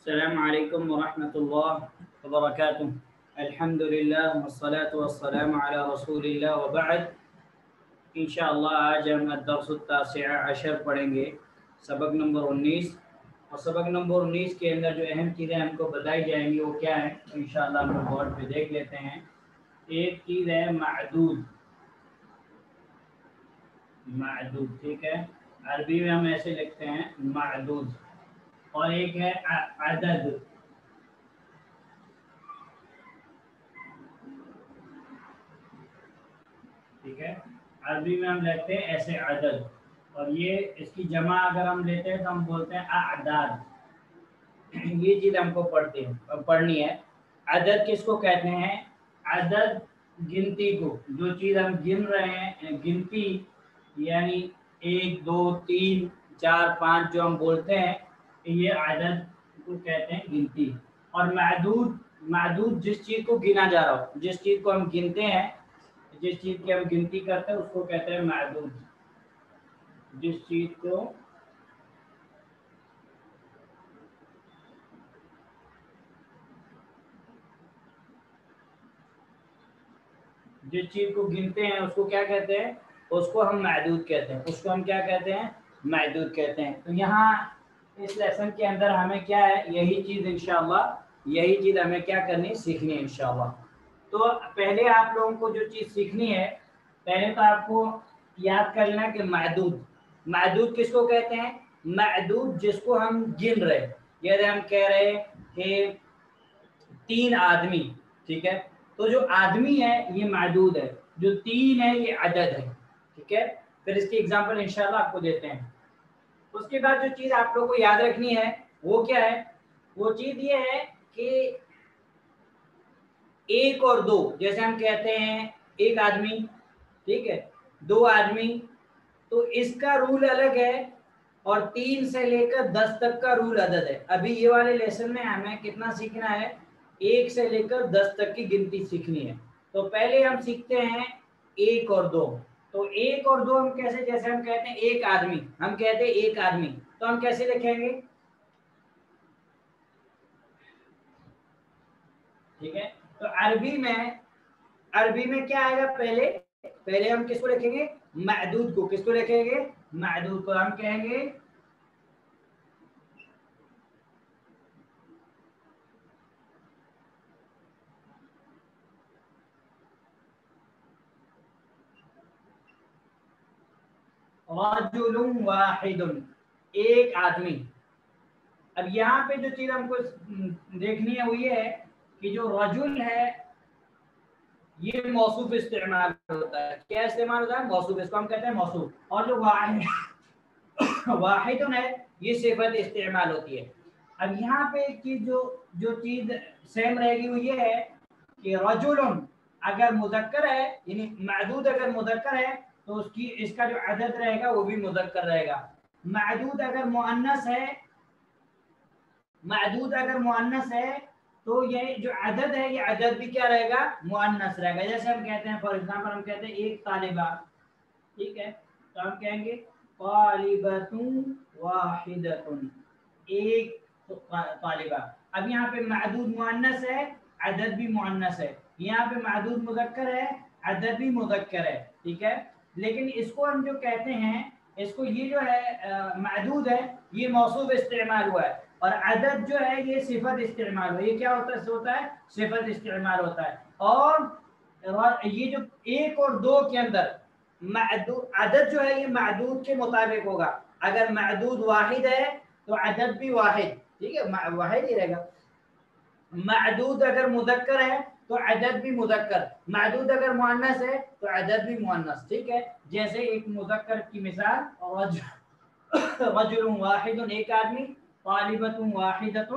السلام علیکم ورحمۃ اللہ وبرکاتہ۔ الحمد للہ والصلاة والسلام علی رسول اللہ وبعد۔ انشاءاللہ آج ہم الدرس التاسع عشر پڑھیں گے، سبق نمبر 19۔ اور سبق نمبر 19 کے اندر جو اہم چیزیں ہم کو بتائی جائیں گی وہ کیا ہیں، انشاءاللہ ہم بورڈ پہ دیکھ لیتے ہیں۔ ایک چیز ہے معدود، معدود ٹھیک ہے، عربی میں ہم ایسے لکھتے ہیں معدود۔ اور ایک ہے عدد، ٹھیک ہے، عربی میں ہم لیتے ہیں ایسے عدد، اور یہ اس کی جمع اگر ہم لیتے ہیں تو ہم بولتے ہیں اعداد۔ یہ چیز ہم کو پڑھنی ہے۔ عدد کس کو کہتے ہیں؟ عدد گنتی کو، جو چیز ہم گن رہے ہیں، گنتی یعنی 1 2 3 4 5 جو ہم بولتے ہیں، یہ عدد کو کہتے ہیں گنتی۔ اور معدود، معدود جس چیز کو گنا جا رہا ہو، جس چیز کو ہم گنتے ہیں، جس چیز کی ہم گنتی کرتے ہیں اس کو کہتے ہیں معدود۔ جس چیز کو گنتے ہیں اس کو کیا کہتے ہیں؟ اس کو ہم معدود کہتے ہیں، اس کو ہم کیا کہتے ہیں؟ معدود کہتے ہیں۔ تو یہاں اس لیسن کے اندر ہمیں کیا ہے، یہی چیز انشاءاللہ، یہی چیز ہمیں کیا کرنی، سیکھنی ہے انشاءاللہ۔ تو پہلے آپ لوگوں کو جو چیز سیکھنی ہے، پہلے تو آپ کو یاد کر لینا کہ معدود، معدود کس کو کہتے ہیں؟ معدود جس کو ہم گن رہے، جیسے ہم کہہ رہے کہ 3 آدمی، ٹھیک ہے، تو جو آدمی ہے یہ معدود ہے، جو 3 ہے یہ عدد ہے، ٹھیک ہے۔ پھر اس کی اگزامپل انشاءاللہ آپ کو دیتے ہیں۔ اس کے بعد جو چیز آپ لوگوں کو یاد رکھنی ہے وہ کیا ہے؟ وہ چیز یہ ہے کہ 1 اور 2، جیسے ہم کہتے ہیں 1 آدمی، ٹھیک ہے، 2 آدمی، تو اس کا رول الگ ہے، اور 3 سے لے کر 10 تک کا رول عدد ہے۔ ابھی یہ والے لیسن میں ہمیں کتنا سیکھنا ہے؟ 1 سے لے کر 10 تک کی گنتی سیکھنی ہے۔ تو پہلے ہم سیکھتے ہیں 1 اور 2۔ تو 1 اور 2 ہم کیسے، جیسے ہم کہتے ہیں 1 آدمی، ہم کہتے ہیں 1 آدمی، تو ہم کیسے لکھیں گے؟ ٹھیک ہے، تو عربی میں کیا آئے گا؟ پہلے ہم کس کو لکھیں گے؟ معدود کو۔ کس کو لکھیں گے؟ معدود کو۔ ہم کہیں گے رجل واحد، 1 آدمی۔ اب یہاں پہ جو چیز ہم کو دیکھنی ہے وہ یہ ہے کہ جو رجل ہے یہ موصوف استعمال ہوتا ہے۔ کیا استعمال ہوتا ہے؟ موصوف، اس کو ہم کہتے ہیں موصوف۔ اور جو واحد ہے یہ صفت استعمال ہوتی ہے۔ اب یہاں پہ ایک چیز جو چیز سیم رہے گی وہ یہ ہے کہ رجل اگر مذکر ہے، یعنی معدود اگر مذکر ہے تو اس کا جو عدد رہے گا وہ بھی مذکر رہے گا۔ معدود اگر مؤنث ہے، معدود اگر مؤنث ہے تو یہ جو عدد ہے یہ عدد بھی کیا رہے گا؟ مؤنث رہے گا۔ جیسے ہم کہتے ہیں فار ایگزامپل، ہم کہتے ہیں 1 طالبہ، ٹھیک ہے، تو ہم کہیں گے طالبۃ واحدۃ، 1 طالبہ۔ اب یہاں پہ معدود مؤنث ہے، عدد بھی مؤنث ہے، یہاں پہ معدود مذکر ہے، عدد بھی مذکر ہے، ٹھیک ہے۔ لیکن اس کو ہم جو کہتے ہیں، اس کو یہ جو ہے معدود ہے یہ موصوف استعمال ہوا ہے، اور عدد جو ہے یہ صفت استعمال ہوا ہے۔ یہ کیا ہوتا ہے؟ صفت استعمال ہوتا ہے۔ اور یہ جو 1 اور 2 کے اندر عدد جو ہے یہ معدود کے مطابق ہوگا۔ اگر معدود واحد ہے تو عدد بھی واحد، ٹھیک ہے، واحد ہی رہے گا۔ معدود اگر مذکر ہے تو عدد بھی مذکر، معدود اگر مؤنث ہے تو عدد بھی مؤنث، ٹھیک ہے۔ جیسے ایک مذکر کی مثال رجل واحد، 1 آدمی، طالبۃ واحدۃ،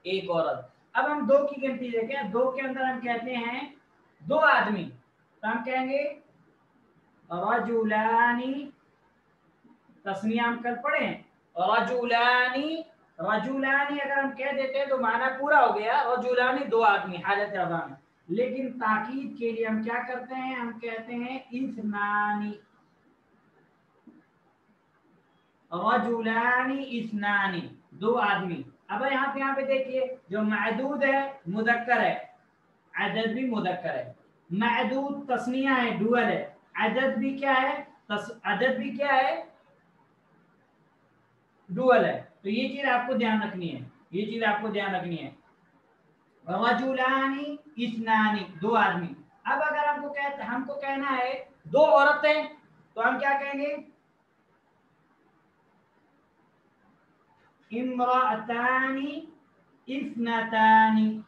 1 عورت۔ اب ہم 2 کی گنتی دیکھیں، 2 کے اندر ہم کہتے ہیں 2 آدمی، تو ہم کہیں گے رجلانی، تسنیہ ہم کل پڑھے ہیں، رجلانی، رجلانی اگر ہم کہہ دیتے ہیں تو معنی پورا ہو گیا، رجلانی 2 آدمی حالت رفع میں۔ لیکن تاکید کے لیے ہم کیا کرتے ہیں؟ ہم کہتے ہیں اثنانی، رجلانی اثنانی، 2 آدمی۔ अब यहाँ पे देखिए जो मअदूद है मुज़क्कर है, अदद भी मुज़क्कर है, मअदूद तस्निया है, डुअल है, अदद भी क्या है, अदद भी क्या है, डुअल है। तो ये चीज आपको ध्यान रखनी है, ये चीज आपको ध्यान रखनी है। रजुलानी इस्नानी, दो आदमी। अब अगर हमको कहना है दो औरतें, तो हम क्या कहेंगे, इम्रातानी इस्नतानी,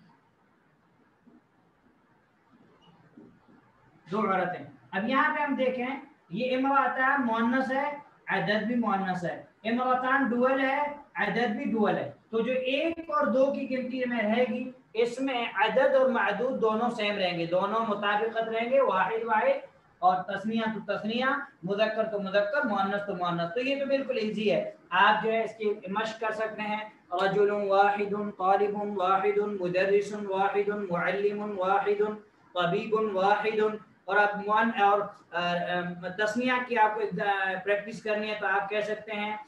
दो औरतें। अब यहाँ पे हम देखें ये इम्रातान मुअन्नस है, अदद भी मुअन्नस है, इम्रातान डुअल है, अदद भी डुअल है। तो जो एक और दो की गिनती में रहेगी इसमें अदद और मअदूद दोनों सेम रहेंगे, दोनों मुताबिकत रहेंगे, वाहिद वाहिद, और तस्निया तो तस्निया, मुज़क्कर तो मुज़क्कर, मुअन्नस तो मुअन्नस। तो ये तो बिल्कुल इजी है, आप जो है इसकी मश्क कर सकते हैं। रजुलुन वाहिदुन, तालिबुन वाहिदुन, मुदर्रिसुन वाहिदुन, मुअल्लिमुन वाहिदुन, तबीबुन वाहिदुन। और आप और तस्निया की आपको प्रैक्टिस करनी है तो आप कह सकते हैं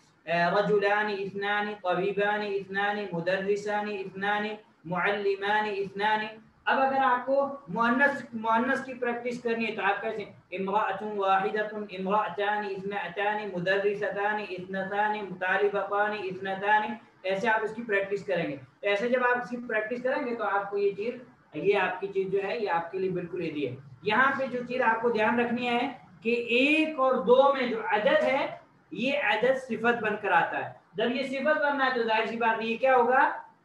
रजुलानी इस्नानी, तबीबानी इस्नानी, मुदर्रिसानी इस्नानी, मुअल्लिमानी इस्नानी। अब अगर आपको मुअन्नस की प्रैक्टिस करनी है तो आप कैसे, इम्राअतुन वाहिदतुन, इम्राअतानी इस्नतानी, मुदर्रिसतानी इस्नतानी, मुतालिबतानी इस्नतानी, ऐसे आप इसकी प्रैक्टिस करेंगे। तो ऐसे जब आप इसकी प्रैक्टिस करेंगे तो आपको ये आपकी चीज जो है ये आपके लिए बिल्कुल ईजी है। यहाँ पे जो चीज आपको ध्यान रखनी है कि एक और दो में जो अदद है ये अदद सिफत बनकर आता है। जब ये सिफत बनना है तो जाहिर सी बात ये क्या होगा,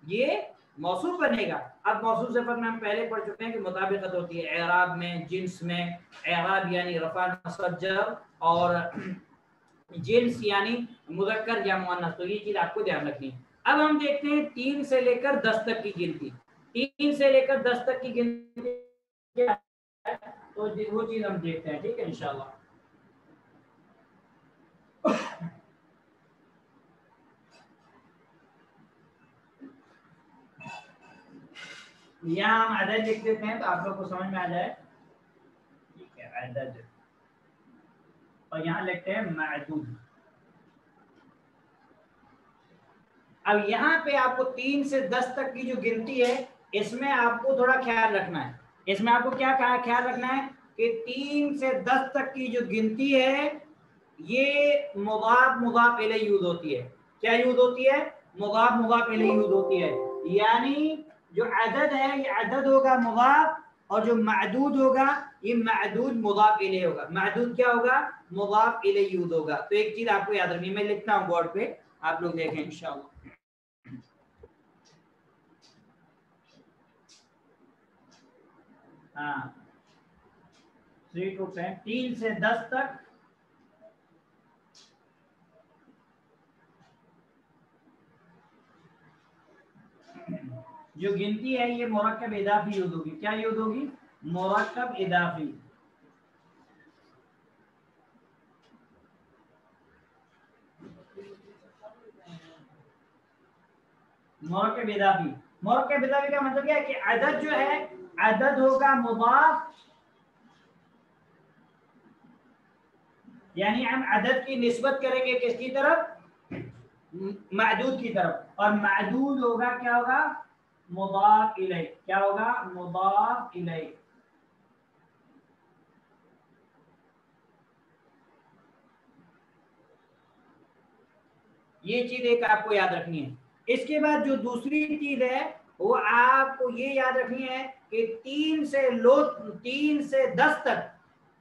ये मौसूफ बनेगा। अब मौसूफ सिफत में हम पहले पढ़ चुके हैं कि मुताबिकत होती है एराब में, जिन्स में, एराब यानी रफा नस्ब जर, और जिन्स यानी मुज़क्कर या मुअन्नस। तो ये चीज आपको ध्यान रखनी है। अब हम देखते हैं 3 से लेकर 10 तक की गिनती। 3 से लेकर 10 तक की गिनती क्या है तो वो चीज हम देखते हैं, ठीक है इंशाल्लाह। यहाँ हम अदद लिख देते हैं तो आप लोग को समझ में आ जाए, ठीक है, अदद, और यहाँ लिखते हैं मअदूद। अब यहाँ पे आपको 3 से 10 तक की जो गिनती है इसमें आपको थोड़ा ख्याल रखना है। इसमें आपको क्या ख्याल रखना है कि 3 से 10 तक की जो गिनती है ये मुज़ाफ मुज़ाफ इलैहि यूज होती है। क्या यूज होती है, मुज़ाफ मुज़ाफ इलैहि यूज होती है। यानी जो अदद है ये अदद होगा मुज़ाफ, और जो मअदूद होगा ये मअदूद मुज़ाफ इलैहि होगा। मअदूद क्या होगा, मुज़ाफ इलैहि यूज होगा। तो एक चीज आपको याद रखनी है, मैं लिखता हूँ बोर्ड पे, आप लोग देखें इंशाअल्लाह। हाँ 3 to 10, 3 से 10 तक जो गिनती है ये मुरक्कब इदाफी यूज होगी। क्या यूज होगी, मुरक्कब इदाफी। मुरक्कब इदाफी, मुरक्कब इदाफी का मतलब क्या है कि अदद जो है अदद होगा मुदाफ, यानी हम अदद की निस्बत करेंगे किसकी तरफ, मअदूद की तरफ, और मअदूद होगा क्या होगा, मुदाफ इलैहि। क्या होगा, मुदाफ इलैहि। ये चीज एक आपको याद रखनी है। इसके बाद जो दूसरी चीज है वो आपको ये याद रखनी है कि 3 से 10 तक,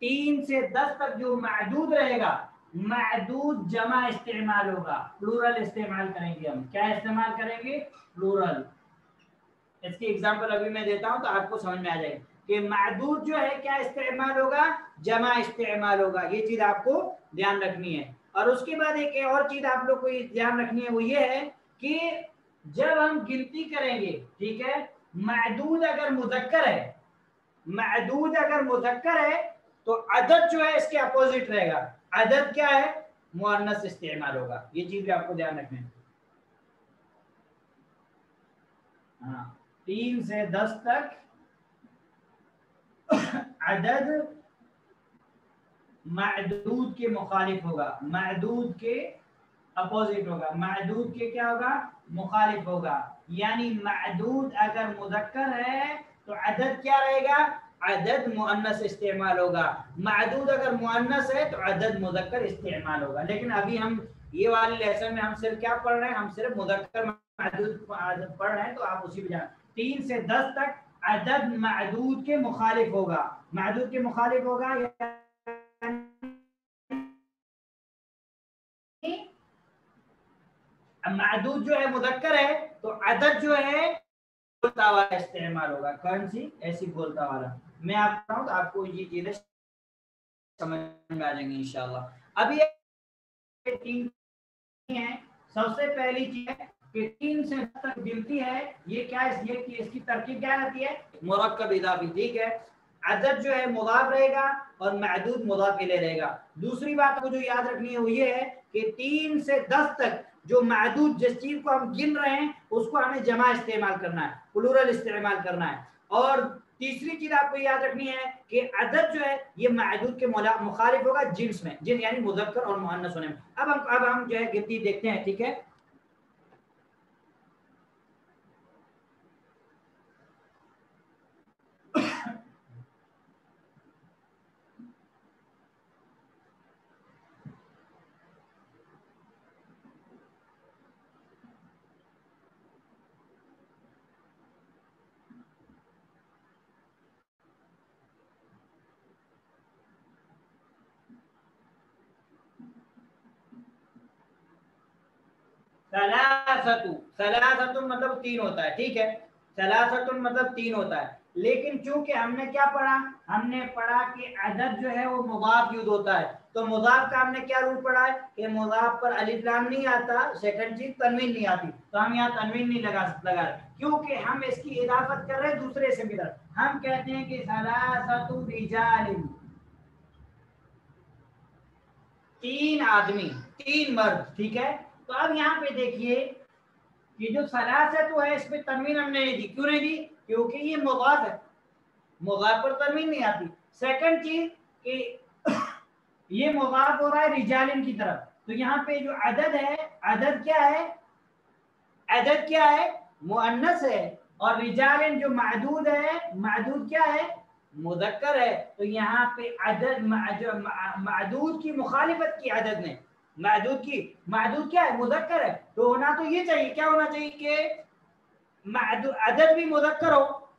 3 से 10 तक जो मअदूद रहेगा, मअदूद जमा इस्तेमाल होगा, प्लूरल इस्तेमाल करेंगे हम। क्या इस्तेमाल करेंगे, प्लूरल। इसकी एग्जांपल अभी मैं देता हूं तो आपको समझ में आ जाएगा कि मअदूद जो है क्या इस्तेमाल होगा, जमा इस्तेमाल होगा। ये चीज आपको ध्यान रखनी है। और उसके बाद एक और चीज आप लोग को ध्यान रखनी है, वो ये है कि जब हम गिनती करेंगे, ठीक है, मअदूद अगर मुज़क्कर है, मअदूद अगर मुज़क्कर है तो अदद जो है इसके अपोजिट रहेगा। अदद क्या है, मुअन्नस इस्तेमाल होगा। ये चीज भी आपको ध्यान रखना है। हाँ 3 से 10 तक अदद मअदूद के मुखालिफ होगा, मअदूद के अपोजिट होगा। मअदूद के क्या होगा, मुखालिफ होगा, यानी मअदूद अगर मुज़क्कर है तो अदद क्या रहेगा, अदद मुअन्नस इस्तेमाल होगा, मअदूद अगर मुअन्नस है तो अदद मुज़क्कर इस्तेमाल होगा। लेकिन अभी हम ये वाले लेसन में हम सिर्फ क्या पढ़ रहे हैं, हम सिर्फ मुज़क्कर मअदूद पढ़ रहे हैं, तो आप उसी पे जान 3 से 10 तक अदद मअदूद के मुखालिफ होगा, मअदूद के मुखालिफ होगा, मअदूद जो है मुज़क्कर है तो अदद जो है बोलता वाला इस्तेमाल होगा। कौन सी, ऐसी बोलता वाला। मैं आपको बताऊं तो आपको ये चीजें समझ में आ जाएंगी इंशाल्लाह। अभी ये 3 है। सबसे पहली चीज है कि 3 से 10 तक गिनती है, ये क्या इसलिए कि इसकी तरकीब क्या रहती है, मुरक्कब इजाफी, ठीक है। अदद जो है मुदाफ रहेगा और मअदूद मुदाफ इलैह रहेगा। दूसरी बात को जो याद रखनी है वो ये है कि 3 से 10 तक जो मअदूद जिस चीज को हम गिन रहे हैं उसको हमें जमा इस्तेमाल करना है, प्लूरल इस्तेमाल करना है। और तीसरी चीज आपको याद रखनी है कि अदद जो है ये मअदूद के मुखालिफ होगा जिन्स में, जिन यानी मुज़क्कर और मुअन्नस होने में। अब हम जो है गिनती देखते हैं, ठीक है। सलासतुन मतलब 3 होता है, ठीक है। सलासतुन मतलब 3 होता है, लेकिन चूंकि हमने क्या पढ़ा, हमने पढ़ा कि अदद जो है वो मुदाफ यूज होता है, तो मुदाफ का हमने क्या रूल पढ़ा है कि मुदाफ पर अलिफ लाम नहीं आता, सेकंड चीज तनवीन नहीं आती, तो हम यहाँ तनवीन नहीं लगा क्योंकि हम इसकी इजाफत कर रहे हैं दूसरे इसम की तरफ। हम कहते हैं कि सलासतु रिजालिन, 3 आदमी, 3 मर्द, ठीक है। तो अब यहाँ पे देखिए कि जो सलासत है इस पे तनवीन हमने नहीं दी, क्यों नहीं दी, क्योंकि ये मुदाफ है, मुदाफ पर तनवीन नहीं आती। सेकंड चीज कि ये मुदाफ हो रहा है रिजालिन की तरफ, तो यहाँ पे जो अदद है, अदद क्या है, अदद क्या है, मुअन्नस है, और रिजालिन जो मअदूद है, मअदूद क्या है, मुज़क्कर है। तो यहाँ पे अदद मअदूद की मुखालिफत की अदद ने, मअदूद की, मअदूद क्या है, मुज़क्कर है, तो होना तो ये चाहिए, क्या होना चाहिए कि अदद भी मुज़क्कर हो,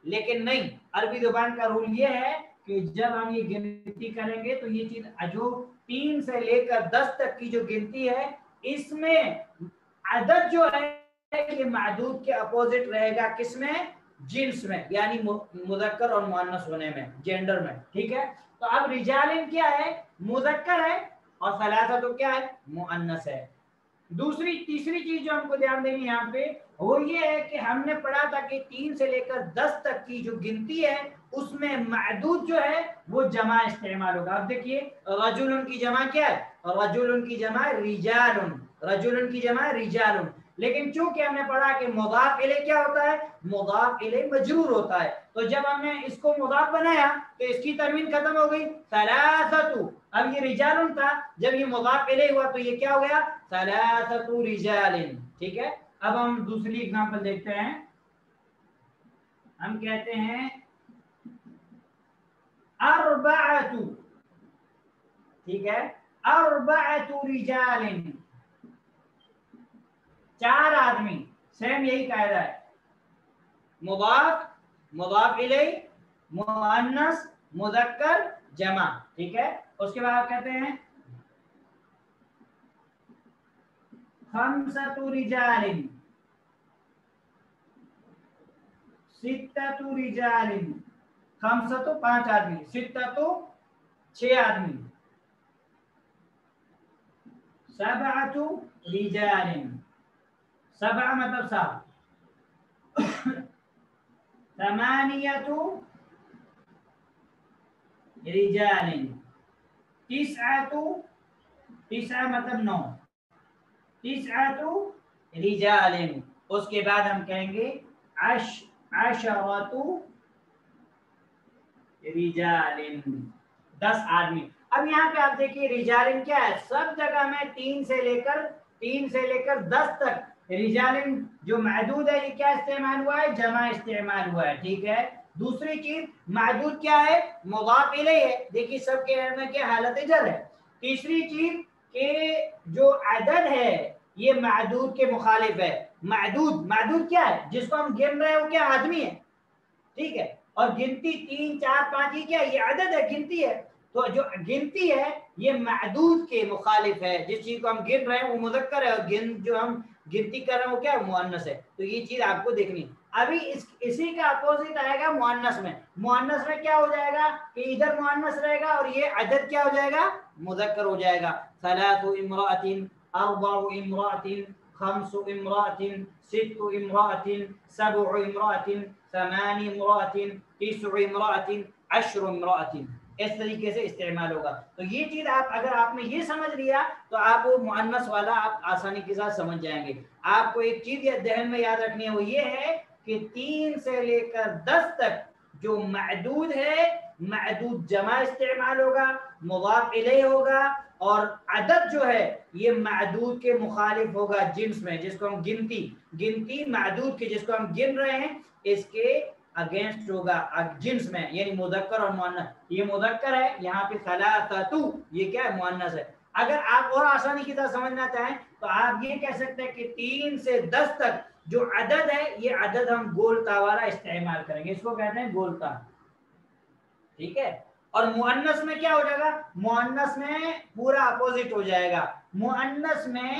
लेकिन नहीं। अरबी जुबान का रूल ये है कि जब हम ये गिनती करेंगे तो ये चीज जो 3 से लेकर 10 तक की जो गिनती है इसमें अदद जो है ये मअदूद के अपोजिट रहेगा, किसमें, जिन्स में, यानी मुज़क्कर और मुअन्नस होने में, जेंडर में, ठीक है। तो अब रिजालिन क्या है, मुज़क्कर है, और सलासा तो क्या है, मुअन्नस है। तीसरी चीज जो हमको ध्यान देनी यहाँ पे वो ये है कि हमने पढ़ा था कि 3 से लेकर 10 तक की जो गिनती है उसमें मअदूद जो है वो जमा इस्तेमाल होगा। अब देखिए रजुलन की जमा क्या है, रजुलन की जमा रिजालुन, रजुलन की जमा रिजालुन। लेकिन चूंकि हमने पढ़ा कि मुदाफ इलैह क्या होता है, मुदाफ इलैह मजरूर होता है, तो जब हमने इसको मुदाफ बनाया तो इसकी तनवीन खत्म हो गई, सलासतु। अब ये रिजालुन था, जब ये मुदाफ इलैह हुआ तो ये क्या हो गया, सलासतु रिजालिन, ठीक है। अब हम दूसरी एग्जांपल देखते हैं। हम कहते हैं अरबाअतु, ठीक है, अरबाअतु रिजालिन, 4 आदमी, सेम यही कायदा है, मुदाफ, मुदाफ इलैह, मुअन्नस, मुज़क्कर, जमा, ठीक है। उसके बाद आप कहते हैं खम्सतु रिजालिन, सित्ततु रिजालिन, खम्सतु 5 आदमी, सित्ततु 6 आदमी, सबअतु रिजालिन, सबअ मतलब 7, समानियतु रिजालिन, तिस्अतु, तिस्अ मतलब 9, तिस्अतु रिजालिन। उसके बाद हम कहेंगे अशरतु रिजालिन, 10 आदमी। अब यहाँ पे आप देखिए रिजालिन क्या है, सब जगह में 3 से लेकर 10 तक رجالن جو معدود ہے یہ کیا استعمال ہوا ہے؟ جمع استعمال ہوا ہے، ٹھیک ہے۔ دوسری چیز معدود کیا ہے؟ مضاف الیہ ہے، دیکھیے سب کے میں کیا حالت جر ہے۔ تیسری چیز کہ جو عدد ہے یہ معدود کے مخالف ہے۔ معدود کیا ہے؟ جس کو ہم گن رہے ہیں وہ کیا؟ آدمی ہے، ٹھیک ہے۔ اور گنتی 3 4 5 یہ کیا ہے؟ یہ عدد ہے، گنتی ہے۔ تو جو گنتی ہے یہ معدود کے مخالف ہے، جس چیز کو ہم گن رہے ہیں وہ مذکر ہے، اور جو ہم گنتی کر رہے ہیں وہ کیا ہے؟ مؤنث ہے۔ تو یہ چیز آپ کو دیکھنی۔ ابھی اسی کا اپوزٹ آئے گا مؤنث میں۔ مؤنث میں کیا ہو جائے گا کہ ادھر مؤنث رہے گا اور یہ عدد کیا ہو جائے گا؟ مذکر ہو جائے گا۔ ثلاث امرأۃ، اربع امرأۃ، خمس امرأۃ، ست امرأۃ، سبع امرأۃ، ثمان امرأۃ، تسع امرأۃ، عشر امرأۃ، اس طریقے سے استعمال ہوگا۔ تو یہ چیز اگر آپ نے یہ سمجھ لیا تو آپ وہ مؤنث والا آپ آسانی کے ساتھ سمجھ جائیں گے۔ آپ کو ایک چیز ذہن میں یاد رکھنی ہے، وہ یہ ہے کہ 3 سے لے کر 10 تک جو معدود ہے، معدود جمع استعمال ہوگا، مضاف الیہ ہوگا، اور عدد جو ہے یہ معدود کے مخالف ہوگا جنس میں، جس کو ہم گنتی معدود کے جس کو ہم گن رہے ہیں اس کے اگینسٹ ہوگا جنس میں، یعنی مذکر اور مؤنث۔ یہ مذکر ہے، یہاں پہ ثلاثۃ یہ کیا ہے؟ مؤنث ہے۔ اگر آپ اور آسانی کی طرح سمجھنا چاہیں تو آپ یہ کہہ سکتے ہیں کہ 3 سے 10 تک جو عدد ہے یہ عدد ہم گولتا والا استعمال کریں گے، اس کو کہتے ہیں گولتا، ٹھیک ہے۔ اور مؤنث میں کیا ہو جائے گا؟ مؤنث میں پورا اپوزٹ ہو جائے گا۔ مؤنث میں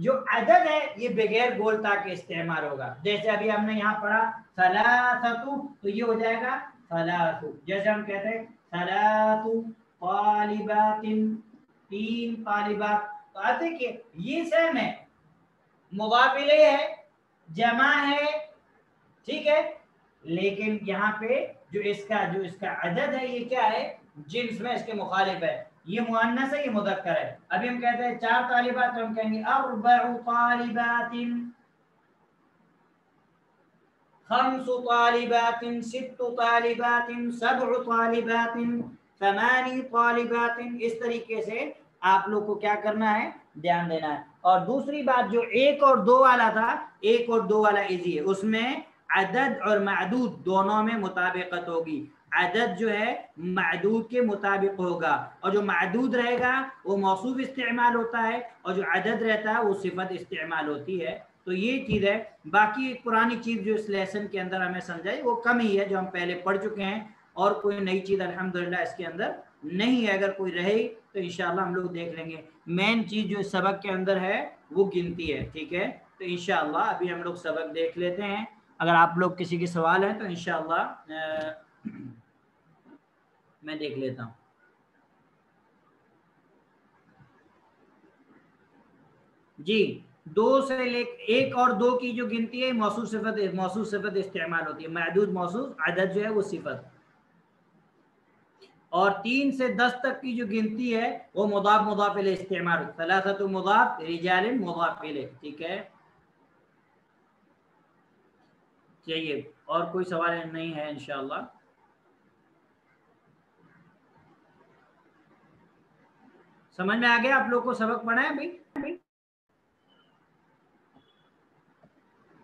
جو عدد ہے یہ بغیر گولتا کے استعمال ہوگا، جیسے ابھی ہم نے یہاں پڑھا ثلاثۃ، تو یہ ہو جائے گا ثلاث۔ جیسے ہم کہتے ہیں ثلاث طالبات، 3 طالبات، تو آپ دیکھیے یہ سیم ہے، مضاف الیہ ہے، جمع ہے، ٹھیک ہے، لیکن یہاں پہ جو اس کا عدد ہے یہ کیا ہے؟ جنس میں اس کے مخالف ہے۔ یہ مؤنث ہے، یہ مذکر ہے۔ ابھی ہم کہتے ہیں 4 طالبات، تو ہم کہیں گے اربع طالبات، 5 طالبات، 6 طالبات، 7 طالبات، 8 طالبات، اس طریقے سے آپ لوگ کو کیا کرنا ہے؟ دھیان دینا ہے۔ اور دوسری بات جو 1 اور 2 والا تھا، 1 اور 2 والا ایزی ہے، اس میں عدد اور معدود دونوں میں مطابقت ہوگی۔ عدد جو ہے معدود کے مطابق ہوگا، اور جو معدود رہے گا وہ موصوف استعمال ہوتا ہے، اور جو عدد رہتا ہے وہ صفت استعمال ہوتی ہے۔ تو یہ چیز ہے۔ باقی پرانی چیز جو اس لیسن کے اندر ہمیں سمجھائی وہ کم ہی ہے، جو ہم پہلے پڑھ چکے ہیں، اور کوئی نئی چیز الحمدللہ اس کے اندر نہیں ہے۔ اگر کوئی رہے تو انشاءاللہ ہم لوگ دیکھ لیں گے۔ مین چیز جو اس سبق کے اندر ہے وہ گنتی ہے، ٹھیک ہے۔ تو انشاءاللہ ابھی ہم لوگ سبق دیکھ لیتے ہیں۔ اگر آپ لوگ کسی کے سوال ہیں تو انشاءاللہ میں دیکھ لیتا ہوں۔ جی 2 سے لے 1 اور 2 کی جو گنتی ہے موصوف صفت استعمال ہوتی ہے، معدود موصوف، عدد جو ہے وہ صفت۔ اور 3 سے 10 تک کی جو گنتی ہے وہ مضاف الیہ استعمال ہوتی ہے، ثلاثۃ مضاف، رجال مضاف الیہ، ٹھیک ہے۔ چلیے اور کوئی سوال نہیں ہے انشاءاللہ۔ سمجھ میں آ گیا آپ لوگ کو؟ سبق پڑھا ہے ابھی؟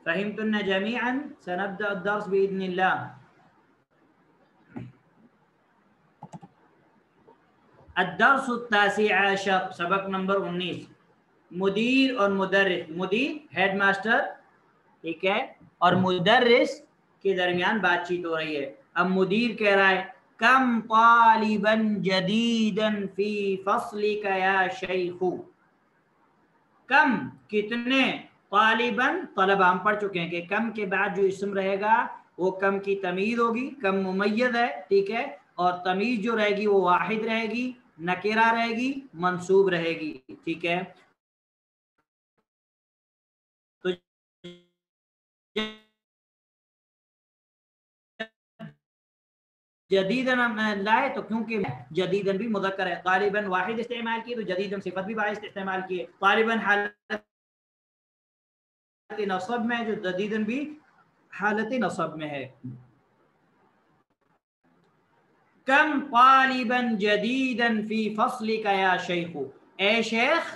فهمتن جميعا؟ سنبدأ الدرس بإذن الله۔ الدرس التاسع عشر، سبق نمبر 19، مدیر اور مدرس۔ مدیر ہیڈ ماسٹر، ٹھیک ہے، اور مدرس کے درمیان بات چیت ہو رہی ہے۔ اب مدیر کہہ رہا ہے کم طالبا جدیدا فی فصلک یا شیخ، کم کتنے، طالباً طلبہ ہم پڑھ چکے ہیں کہ کم کے بعد جو اسم رہے گا وہ کم کی تمیز ہوگی، کم ممیز ہے، ٹھیک ہے، اور تمیز جو رہے گی وہ واحد رہے گی، نکرہ رہے گی، منصوب رہے گی، ٹھیک ہے۔ تو جدیدن لائے تو کیونکہ جدیدن بھی مذکر ہے، طالباً واحد استعمال کیے تو جدیدن صفت بھی واحد استعمال کیے، طالباً حالت نصب میں جو جدیدن بھی حالت نصب میں ہے۔ کم طالبا جدیدا فی فصلک یا شیخ، اے شیخ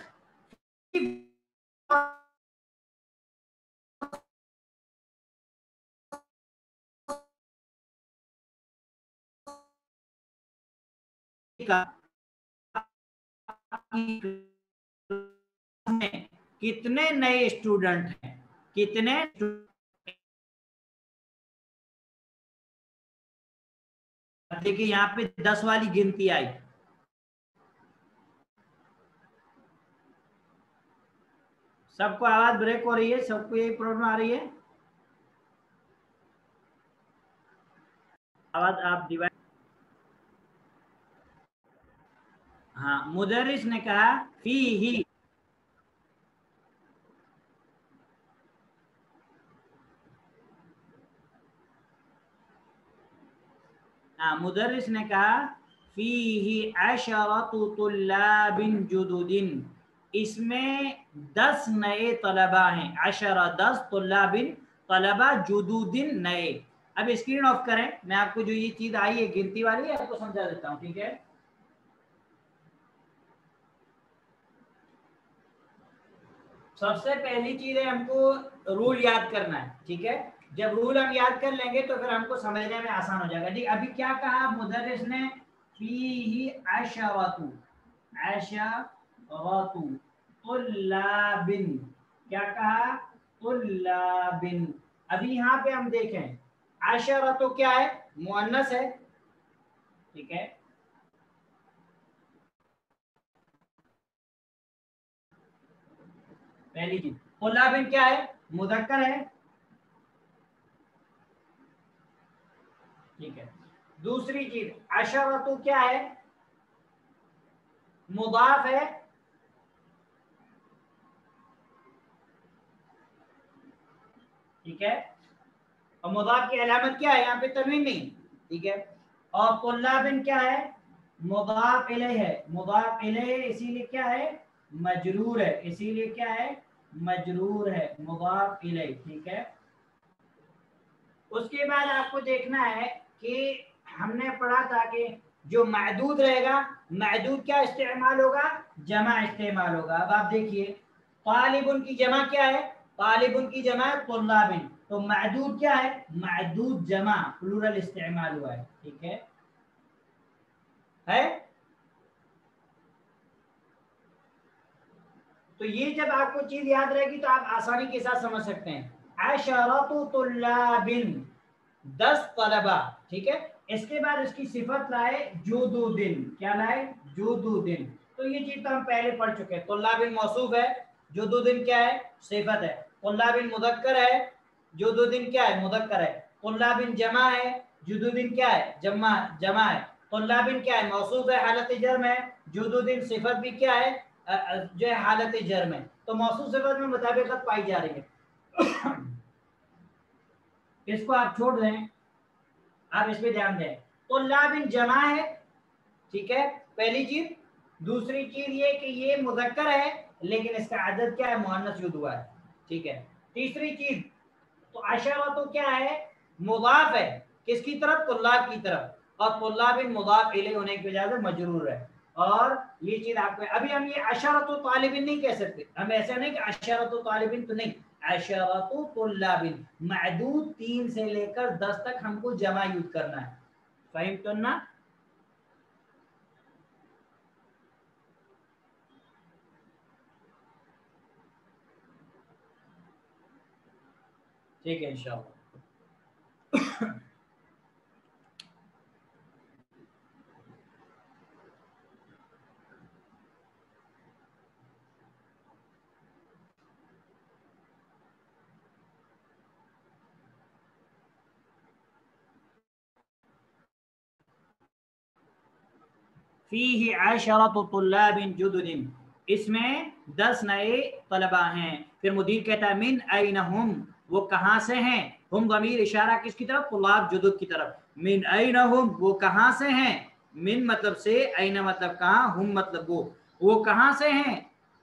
का कितने नए स्टूडेंट हैं, कितने देखिए यहाँ पे 10 वाली गिनती आई। सबको आवाज ब्रेक हो रही है, सबको यही प्रॉब्लम आ रही है, आवाज आप डिवाइड। हाँ, मुदर्रिस ने कहा फी ही, हाँ मुदर्रिस ने कहा फी ही अशरतु तुल्लाबिन जुदुदिन, इसमें 10 नए तलबा हैं, अशरा 10, तुल्लाबिन तलबा, जुदुदिन नए। अब स्क्रीन ऑफ करें, मैं आपको जो ये चीज आई है गिनती वाली है आपको समझा देता हूँ, ठीक है। सबसे पहली चीज है हमको रूल याद करना है, ठीक है। जब रूल हम याद कर लेंगे तो फिर हमको समझने में आसान हो जाएगा। ठीक, अभी क्या कहा मुदर्रिस ने, फीही अशरतु, अशरतु तुल्लाबिन, क्या कहा, तुल्लाबिन। अभी यहाँ पे हम देखें अशरतु क्या है, मुअन्नस है, ठीक है। पहली चीज, तुल्लाबिन क्या है, मुदक्कर है, ठीक है। दूसरी चीज अशरतु क्या है, मुदाफ है, ठीक है। और मुदाफ की अलामत क्या है, यहाँ पे तनवीन नहीं, ठीक है। और तुल्लाबिन क्या है, मुदाफ इलैह है, मुदाफ इलैह इसीलिए क्या है, मजरूर है, इसीलिए क्या है, मजरूर है, मुदाफ इलैह, ठीक है। उसके बाद आपको देखना है कि हमने पढ़ा था कि जो महदूद रहेगा, महदूद क्या इस्तेमाल होगा, जमा इस्तेमाल होगा। अब आप देखिए तालिबुन की जमा क्या है, तालिबुन की जमा है तुल्लाबिन, तो महदूद क्या है, महदूद जमा प्लूरल इस्तेमाल हुआ है, ठीक है। तो ये जब आपको चीज याद रहेगी तो आप आसानी के साथ समझ सकते हैं। अशरतु तुल्लाबिन, 10 तलबा, ठीक है। इसके बाद इसकी सिफत लाए जुदुदिन, क्या लाए, जुदुदिन। तो ये चीज तो हम पहले पढ़ चुके हैं, तुल्लाबिन मौसूफ है, जुदुदिन क्या है, सिफत है। तुल्लाबिन मुदक्कर है, जुदुदिन क्या है, मुदक्कर है। तुल्लाबिन जमा है, जुदुदिन क्या है, जमा जमा है। तुल्लाबिन क्या है, मौसूफ है, हालत जर्म है। जुदुदिन सिफत भी क्या है, जो है हालत जर्म है। तो मौसूफ सिफत में मुताबिकत पाई जा रही है। इसको आप छोड़ दें, आप इस पे ध्यान दें। तुल्लाबिन जमा है, ठीक है, पहली चीज। दूसरी चीज ये कि ये मुदक्कर है लेकिन इसका अदद क्या है, मुअन्नस युद हुआ है, ठीक है। तीसरी चीज, तो अशरा तो क्या है, मुदाफ है, किसकी तरफ, तुल्लाब की तरफ, और तुल्लाबिन मुदाफ इलैह होने की वजह से मजरूर है। और ये चीज आपको, अभी हम ये अशरतु तालिबिन नहीं कह सकते, हम ऐसा नहीं कि अशरतु तालिबिन तो नहीं, अशरतु तुल्लाबिन, मअदूद 3 से लेकर 10 तक हमको जमा यूज करना है, फहिम तो ना। ठीक है इंशाअल्लाह। फीही अशरतु तुल्लाबिन जुदुदिन, इसमें 10 नए तलबा हैं। फिर मुदीर कहता है मिन ऐन हुम, वो कहाँ से हैं, हुम ज़मीर इशारा किसकी तरफ, तुल्लाब जुदुद की तरफ। मिन ऐन हुम, वो कहाँ से हैं, मिन मतलब से, ऐन मतलब कहाँ, हुम मतलब वो कहाँ से हैं।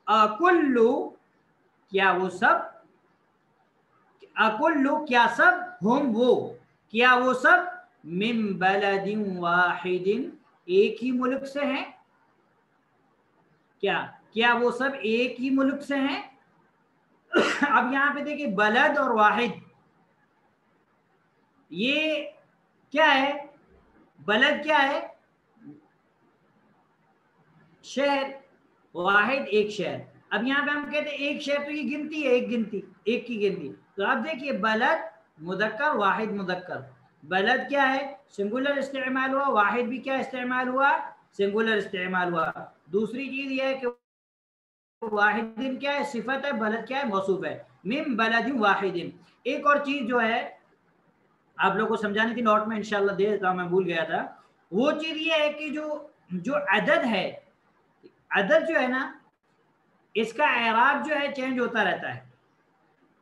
अकुल्लु, क्या वो सब, अकुल्लु क्या सब, हुम वो, क्या वो सब, मिन बलदिन वाहिदिन, एक ही मुल्क से हैं, क्या क्या वो सब एक ही मुल्क से हैं। अब यहाँ पे देखिए बलद और वाहिद, ये क्या है, बलद क्या है, شہر واحد ایک شہر. اب یہاں پہ ہم کہتے ہیں ایک شہر تو یہ گنتی ہے, ایک گنتی, ایک کی گنتی. تو آپ دیکھیے بلد مذکر واحد مذکر, بلد کیا ہے سنگولر استعمال ہوا, واحد بھی کیا استعمال ہوا سنگولر استعمال ہوا. دوسری چیز یہ ہے کہ واحد کیا ہے صفت ہے, بلد کیا ہے موصوف ہے. من بلد واحد. ایک اور چیز جو ہے آپ لوگوں کو سمجھانی تھی نوٹ میں انشاءاللہ دے دیتا ہوں, میں بھول گیا تھا. وہ چیز یہ ہے کہ جو عدد ہے, عدد جو ہے نا اس کا اعراب جو ہے چینج ہوتا رہتا ہے.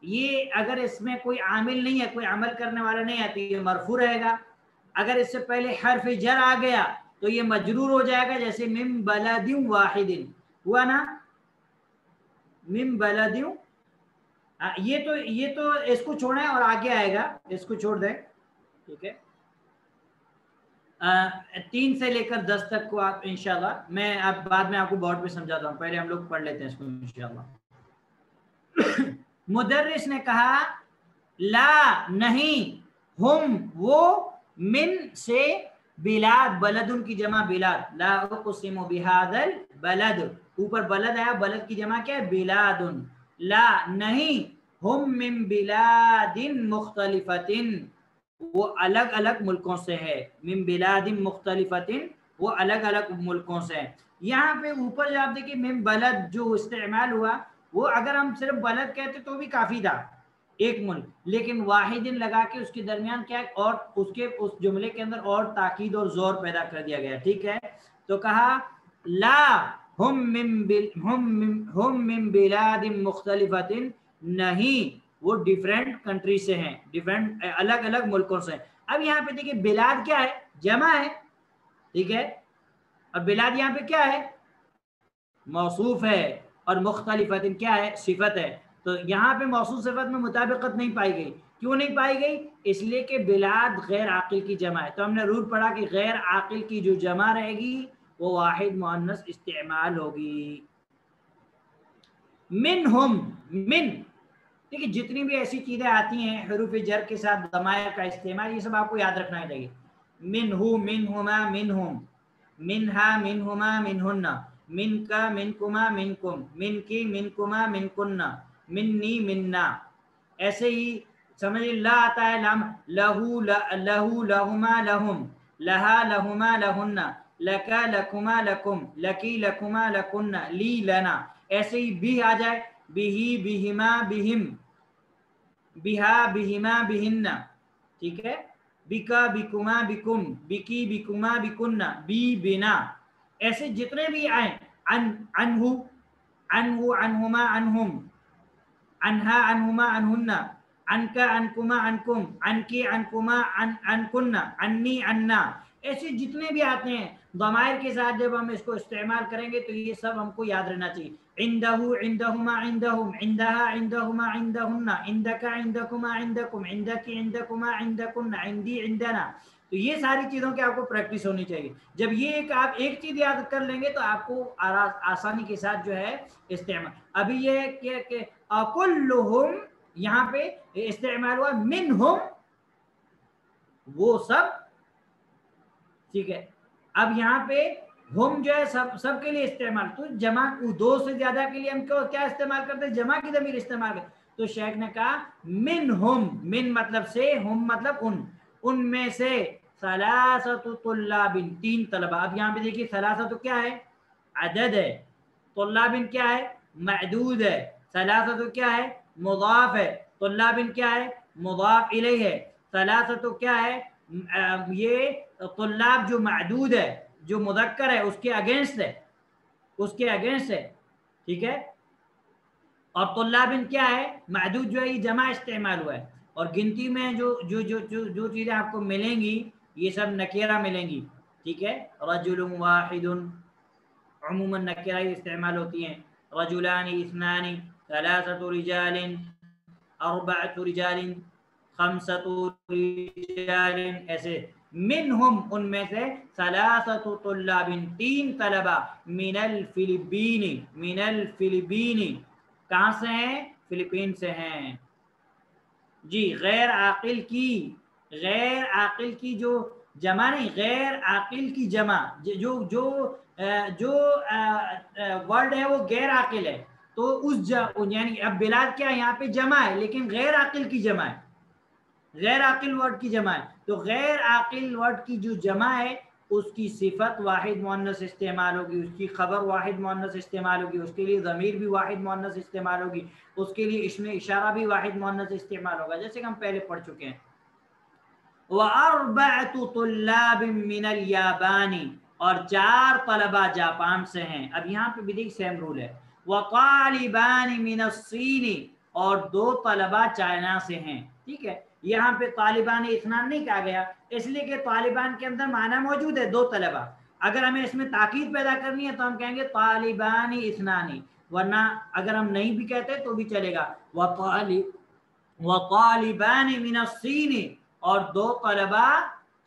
یہ اگر اس میں کوئی عامل نہیں ہے, کوئی عمل کرنے والا نہیں ہے تو یہ مرفوع رہے گا. اگر اس سے پہلے حرف جر آ گیا تو یہ مجرور ہو جائے گا, جیسے من بلد واحد ہوا نا, من بلد. یہ تو اس کو چھوڑیں اور آگے آئے گا, اس کو چھوڑ دیں, ٹھیک ہے. 3 سے لے کر 10 تک کو آپ انشاءاللہ میں اب بعد میں آپ کو بورڈ پہ سمجھاتا ہوں, پہلے ہم لوگ پڑھ لیتے ہیں اس کو انشاءاللہ. مدرس نے کہا لا نہیں, ہم وہ, من سے, بلاد بلدن کی جمع بلاد, لا اقسم بہذا البلد, اوپر بلد آیا, بلد کی جمع کیا ہے بلادن. لا نہیں, ہم من بلاد مختلفۃ, وہ الگ الگ ملکوں سے ہے, من بلاد مختلفۃ, وہ الگ الگ ملکوں سے ہے. یہاں پہ اوپر جو آپ دیکھیں من بلد جو استعمال ہوا, وہ اگر ہم صرف بلد کہتے تو بھی کافی تھا, ایک ملک, لیکن واحد لگا کے اس کے درمیان کیا اور اس جملے کے اندر اور تاکید اور زور پیدا کر دیا گیا, ٹھیک ہے. تو کہا لا ہم من بلاد مختلفۃ, نہیں وہ ڈیفرنٹ کنٹری سے ہیں, ڈیفرنٹ الگ الگ ملکوں سے. اب یہاں پہ دیکھیے بلاد کیا ہے جمع ہے, ٹھیک ہے, اور بلاد یہاں پہ کیا ہے موصوف ہے, اور مختلفۃ کیا ہے صفت ہے. تو یہاں پہ موصوف صفت میں مطابقت نہیں پائی گئی. کیوں نہیں پائی گئی؟ اس لیے کہ بلاد غیر عاقل کی جمع ہے. تو ہم نے رول پڑھا کہ غیر عاقل کی جو جمع رہے گی وہ واحد مؤنث استعمال ہوگی. منہم, من, دیکھیے جتنی بھی ایسی چیزیں آتی ہیں حروف جر کے ساتھ ضمائر کا استعمال, یہ سب آپ کو یاد رکھنا چاہیے. منہو, منہما, منہم, منہا, منہما, منہن, من کا, منکما, منکم, من کی, منکما, منکن, منی, مننا. ایسے ہی سمجھ لا آتا ہے لام, لہو, لہو, لہما, لہم, لہا, لہما, لہن, لکا, لکما, لکم, لکی, لکما, لکن, لی, لنا. ایسے ہی بھی آ جائے, بہی, بہما, بہم, بہا, بہما, بہن, ٹھیک ہے. بکا, بکما, بکم, بکی, بکما, بکن, بی, بنا. ایسے جتنے بھی آئیں, انہو, انہو, انہما, انہم, انہا, انہما, انہن, انکا, انکما, انکم, انکی, انکما, انکن, انی, انا. ایسے جتنے بھی آتے ہیں ضمائر کے ساتھ جب ہم اس کو استعمال کریں گے تو یہ سب ہم کو یاد رہنا چاہیے. عندہو, عندہما, عندہم, عندہا, عندہما, عندہن, عندکا, عندکما, عندکم, عندکی, عندکما, عندکن, عندی, عندنا. تو یہ ساری چیزوں کی آپ کو پریکٹس ہونی چاہیے. جب یہ آپ ایک چیز یاد کر لیں گے تو آپ کو آسانی کے ساتھ جو ہے استعمال. ابھی یہ کہ کلہم یہاں پہ استعمال ہوا منہم, وہ سب, ٹھیک ہے. اب یہاں پہ ہم جو ہے سب کے لیے استعمال, تو جمع دو سے زیادہ کے لیے ہم کیا استعمال کرتے ہیں جمع کی ضمیر استعمال کرتے. تو شیخ نے کہا منہم, من مطلب سے, ہم مطلب ان میں سے, ثلاثۃ طلاب, 3 طلبہ. اب یہاں پہ دیکھیے ثلاثۃ کیا ہے عدد ہے, طلاب کیا ہے معدود ہے, ثلاثۃ کیا ہے مضاف ہے, طلاب کیا ہے مضاف الیہ ہے. ثلاثۃ کیا ہے یہ طلاب جو معدود ہے, جو مذکر ہے, اس کے اگینسٹ ہے, اس کے اگینسٹ ہے, ٹھیک ہے. اور طلاب کیا ہے معدود جو ہے یہ جمع استعمال ہوا ہے. اور گنتی میں جو چیزیں آپ کو ملیں گی یہ سب نکیرہ ملیں گی, ٹھیک ہے. رجل واحد عموماً نکیرہ استعمال ہوتی ہیں. رجلان, اثنان, ثلاثۃ رجال, اربعۃ رجال, خمسۃ رجال. ایسے منہم ان میں سے, ثلاثۃ طلاب 3 طلبہ, من الفلپین, من الفلپین, کہاں سے ہیں فلپین سے ہیں. جی غیر عاقل کی جو जमा नहीं, गैर आकिल की जमा, जो जो जो वर्ड है वो गैर आकिल है, तो उस यानी अब बिलाद क्या है यहाँ पे जमा है, लेकिन गैर आकिल की जमा है, गैर आकिल वर्ड की जमा है। तो गैर आकिल वर्ड की जो जमा है उसकी सिफत वाहिद मुअन्नस इस्तेमाल होगी, उसकी खबर वाहिद मुअन्नस इस्तेमाल होगी, उसके लिए ज़मीर भी वाहिद मुअन्नस इस्तेमाल होगी, उसके लिए इसमें इशारा भी वाहिद मुअन्नस इस्तेमाल होगा, जैसे कि हम पहले पढ़ चुके हैं। वअरबअतु तुल्लाबिन मिनल याबानी, और 4 तलबा जापान से हैं। अब यहाँ पे भी देख सेम रूल है। वतालिबानी मिनस्सीनी, और 2 तलबा चाइना से हैं। ठीक है, यहाँ पे तालिबान इस्नान नहीं कहा गया, इसलिए कि तालिबान के अंदर माना मौजूद है 2 तलबा। अगर हमें इसमें ताकीद पैदा करनी है तो हम कहेंगे तालिबानी इस्नानी, वरना अगर हम नहीं भी कहते तो भी चलेगा। वतालिबानी मिनस्सीनी, और 2 तलबा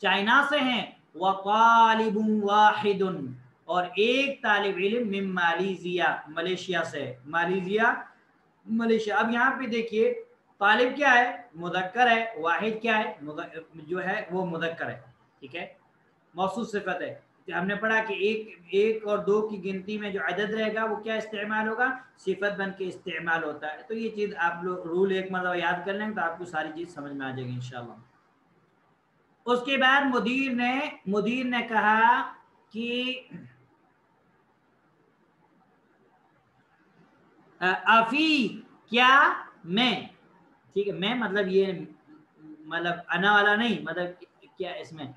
चाइना से हैं। वतालिबुन वाहिदुन, और 1 तालिब इल्म मिन मालेशिया, मलेशिया से, मलेशिया। अब यहाँ पे देखिए तालिब क्या है, मुदक्कर है, वाहिद क्या है, जो है वो मुदक्कर है। ठीक है, मौसूफ सिफत है। हमने पढ़ा कि एक और 2 की गिनती में जो अदद रहेगा वो क्या इस्तेमाल होगा, सिफत बन के इस्तेमाल होता है। तो ये चीज़ आप लोग रूल एक मतलब याद कर लेंगे तो आपको सारी चीज़ समझ में आ जाएगी इंशाल्लाह। उसके बाद मुदीर ने कहा कि अफी, क्या, मैं। ठीक है, मैं मतलब ये मतलब अना वाला नहीं, मतलब क्या इसमें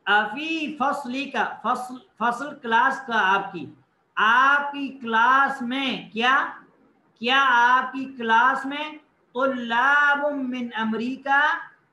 अफी फसली का, फसल क्लास का, आपकी क्लास में, क्या आपकी क्लास में तुल्लाबुम मिन अमरीका,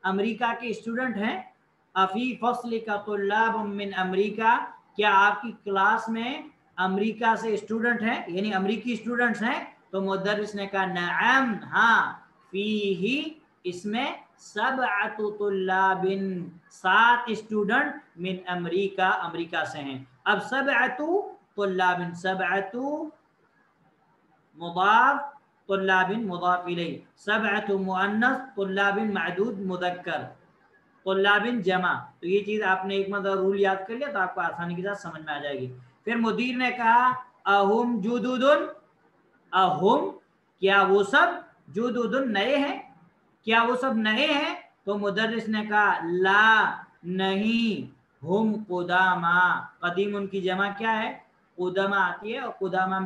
अमरीका के स्टूडेंट हैं। अफी फसली का तुल्लाबुम मिन अमरीका, क्या आपकी क्लास में अमरीका से स्टूडेंट हैं, यानी अमरीकी स्टूडेंट्स हैं। तो मुदर्रिस ने कहा नअम, हाँ, फीही, इसमें सबअतु तुल्लाबिन, 7 स्टूडेंट मिन अमरीका, अमरीका से हैं। अब सबअतु तुल्लाबिन, सबअतु मुदाफ, तुल्लाबिन मुदाफ इलैह, सबअतु मुअन्नस, तुल्लाबिन मअदूद मुदक्कर, तुल्लाबिन जमा। तो ये चीज आपने एक मतलब रूल याद कर लिया तो आपको आसानी के साथ समझ में आ जाएगी। फिर मुदीर ने कहा अहुम जुदुदुन, अहुम, क्या वो सब, जुदुदुन, नए हैं, क्या वो सब नए हैं। तो मुदर्रिस ने कहा ला, नहीं, हुम कुदामा, कदीम उनकी जमा क्या है, कुदामा आती है, और कुदामा,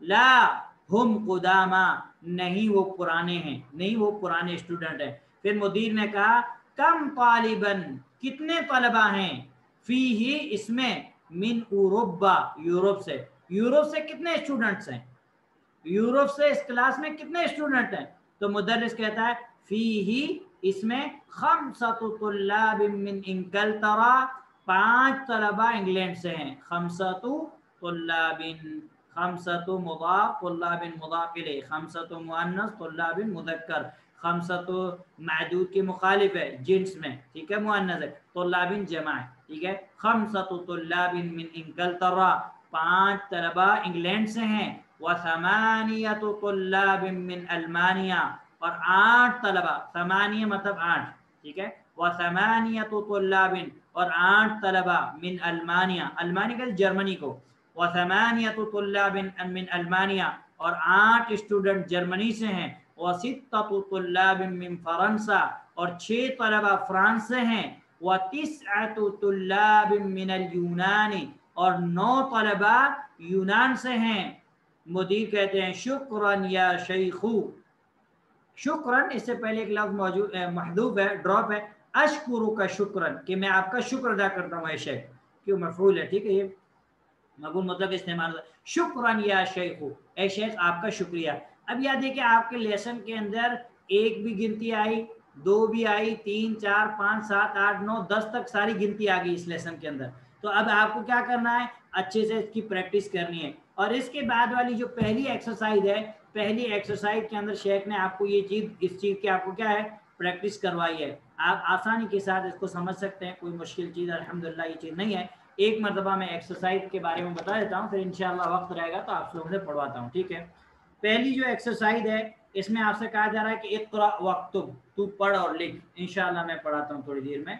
ला हुम कुदामा, नहीं वो पुराने हैं, नहीं वो पुराने स्टूडेंट हैं। फिर मुदीर ने कहा कम तालिबन, कितने तलबा हैं, फी ही, इसमें, मिन उरुब्बा, यूरोप से कितने स्टूडेंट्स हैं, यूरोप से इस क्लास में कितने स्टूडेंट हैं। तो मुदर्रिस कहता है फी ही, इसमें खमसतु तुल्लाबिन मिन इंगलतरा, 5 तलबा इंग्लैंड से हैं। खमसतु तुल्लाबिन, खमसतु मुदाफ, तुल्लाबिन मुदाफ इलैह, खमसतु मुअन्नस, तुल्लाबिन मुदक्कर, खमसतु मअदूद के मुखालिफ है जिन्स में, ठीक है, मुअन्नस है, तुल्लाबिन जमा है। ठीक है, खमसतु तुल्लाबिन मिन इंगलतरा, 5 तलबा इंग्लैंड से हैं। वसमानियतु तुल्लाबिन मिन अल्मानिया, और 8 तलबा, समानिया मतलब 8, ठीक है, वसमानियतु तुल्लाबिन, और 8 तलबा मिन अल्मानिया, अल्मानिया का जर्मनी को, वसमानियतु तुल्लाबिन मिन अल्मानिया, और 8 स्टूडेंट जर्मनी से हैं। वसित्ततु तुल्लाबिन मिन फरंसा, और 6 तलबा फ्रांस से हैं। वतिस्अतु तुल्लाबिन मिन अल यूनानी, और 9 तलबा यूनान से हैं। मुदीर कहते हैं शुक्रन या शेखू, शुक्रन, इससे पहले एक लफ्ज मौजूद महदूफ है, ड्रॉप है, अशकुरु का शुक्रन, कि मैं आपका शुक्र अदा करता हूँ, शेख क्यों मफूल है, ठीक है, ये मकबूल मतलब इस्तेमाल होता है, शुक्रन या शेखू, ए शेख आपका शुक्रिया। अब याद देखिए आपके लेसन के अंदर 1 भी गिनती आई, 2 भी आई, 3, 4, 5, 7, 8, 9, 10 तक सारी गिनती आ गई इस लेसन के अंदर। तो अब आपको क्या करना है, अच्छे से इसकी प्रैक्टिस करनी है। और इसके बाद वाली जो पहली एक्सरसाइज है, पहली एक्सरसाइज के अंदर शेख ने आपको ये चीज़, इस चीज़ की आपको क्या है, प्रैक्टिस करवाई है। आप आसानी के साथ इसको समझ सकते हैं, कोई मुश्किल चीज़ अल्हम्दुलिल्लाह ये चीज़ नहीं है। एक मरतबा मैं एक्सरसाइज के बारे में बता देता हूँ, फिर इंशाल्लाह वक्त रहेगा तो आप लोगों से पढ़वाता हूँ, ठीक है। पहली जो एक्सरसाइज है इसमें आपसे कहा जा रहा है कि इक़रा वक्तुब, तू पढ़ और लिख। इंशाल्लाह मैं पढ़ाता हूँ थोड़ी देर में।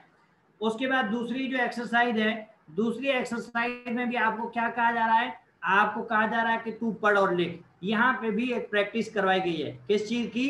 उसके बाद दूसरी जो एक्सरसाइज है, दूसरी एक्सरसाइज में भी आपको क्या कहा जा रहा है, आपको कहा जा रहा है कि तू पढ़ और लिख। यहाँ पे भी एक प्रैक्टिस करवाई गई है, किस चीज की,